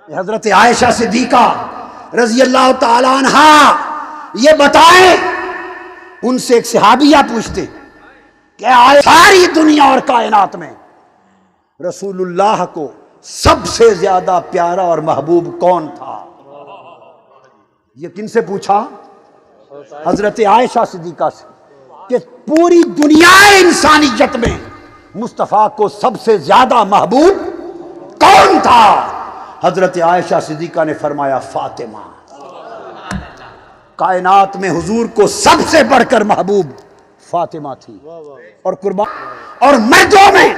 حضرت عائشہ صدیقہ رضی اللہ تعالی عنہا یہ بتائیں، ان سے ایک صحابیہ پوچھتے کہ ساری دنیا اور کائنات میں رسول اللہ کو سب سے زیادہ پیارا اور محبوب کون تھا؟ یہ کن سے پوچھا؟ حضرت عائشہ صدیقہ سے، کہ پوری دنیا انسانیت میں مصطفیٰ کو سب سے زیادہ محبوب کون تھا؟ حضرت عائشہ صدیقہ نے فرمایا فاطمہ۔ کائنات میں حضور کو سب سے بڑھ کر محبوب فاطمہ تھی، اور قربان اور مردوں میں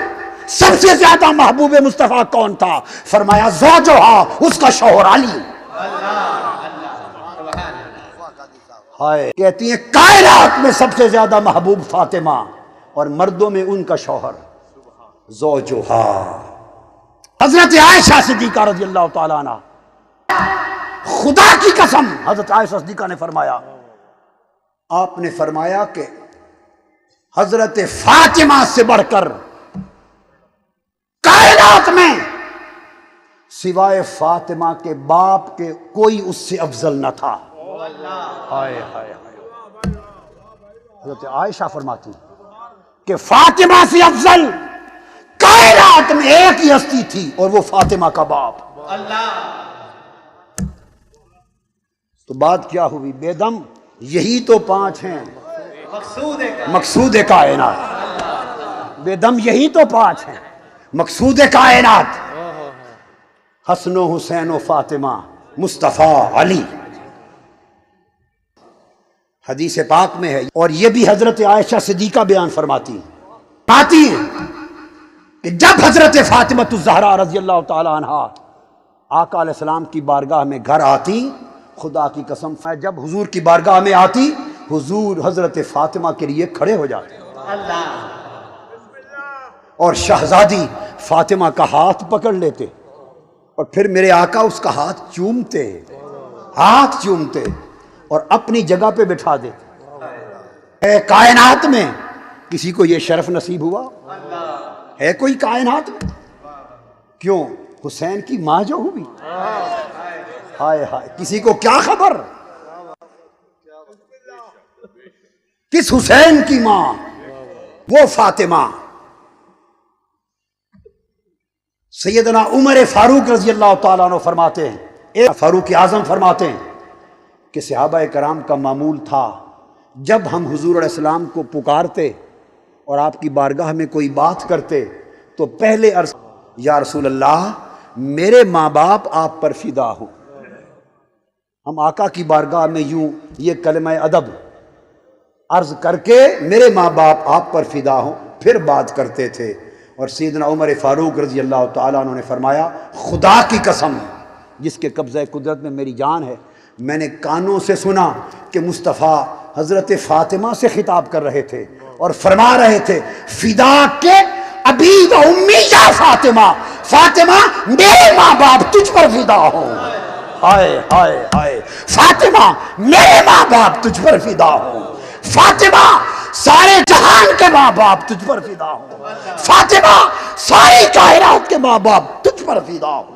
سب سے زیادہ محبوب مصطفیٰ کون تھا؟ فرمایا زوجہا، اس کا شوہر علی۔ ہائے، کہتی ہیں کائنات میں سب سے زیادہ محبوب فاطمہ، اور مردوں میں ان کا شوہر زوجہا۔ حضرت عائشہ صدیقہ رضی اللہ تعالیٰ عنہ، خدا کی قسم حضرت عائشہ صدیقہ نے فرمایا، آپ نے فرمایا کہ حضرت فاطمہ سے بڑھ کر کائنات میں سوائے فاطمہ کے باپ کے کوئی اس سے افضل نہ تھا۔ ہائے ہائے ہائے، حضرت عائشہ فرماتی کہ فاطمہ سے افضل کائنات میں ایک ہی ہستی تھی، اور وہ فاطمہ کا باپ۔ تو بات کیا ہوئی؟ بے دم یہی تو پانچ ہیں مقصود کائنات، بے دم یہی تو پانچ ہیں مقصود کائنات، حسن و حسین و فاطمہ، مصطفیٰ علی۔ حدیث پاک میں ہے، اور یہ بھی حضرت عائشہ صدیقہ بیان فرماتی ہیں کہ جب حضرت فاطمہ الزہرا رضی اللہ تعالی عنہا آقا علیہ السلام کی بارگاہ میں گھر آتی، خدا کی قسم جب حضور کی بارگاہ میں آتی، حضور حضرت فاطمہ کے لیے کھڑے ہو جاتے اور شہزادی فاطمہ کا ہاتھ پکڑ لیتے، اور پھر میرے آقا اس کا ہاتھ چومتے اور اپنی جگہ پہ بٹھا دیتے۔ اے کائنات میں کسی کو یہ شرف نصیب ہوا ہے؟ کوئی کائنات میں؟ کیوں؟ حسین کی ماں جو ہوئی، ہائے ہائے، کسی کو کیا خبر کس حسین کی ماں؟ وہ فاطمہ۔ سیدنا عمر فاروق رضی اللہ تعالیٰ عنہ فرماتے ہیں، فاروق اعظم فرماتے ہیں کہ صحابہ کرام کا معمول تھا جب ہم حضور علیہ السلام کو پکارتے اور آپ کی بارگاہ میں کوئی بات کرتے تو پہلے عرض یا رسول اللہ میرے ماں باپ آپ پر فدا ہوں۔ ہم آقا کی بارگاہ میں یوں یہ کلمہ ادب عرض کر کے میرے ماں باپ آپ پر فدا ہوں پھر بات کرتے تھے۔ اور سیدنا عمر فاروق رضی اللہ تعالیٰ عنہ نے فرمایا خدا کی قسم جس کے قبضہ قدرت میں میری جان ہے، میں نے کانوں سے سنا کہ مصطفیٰ حضرت فاطمہ سے خطاب کر رہے تھے اور فرما رہے تھے فدا کے ابی و امی یا فاطمہ، فاطمہ میرے ماں باپ تجھ پر فدا ہوں۔ ہائے ہائے ہائے، فاطمہ میرے ماں باپ تجھ پر فدا ہوں، فاطمہ سارے جہان کے ماں باپ تجھ پر فدا ہوں، فاطمہ ساری کائنات کے ماں باپ تجھ پر فدا ہوں۔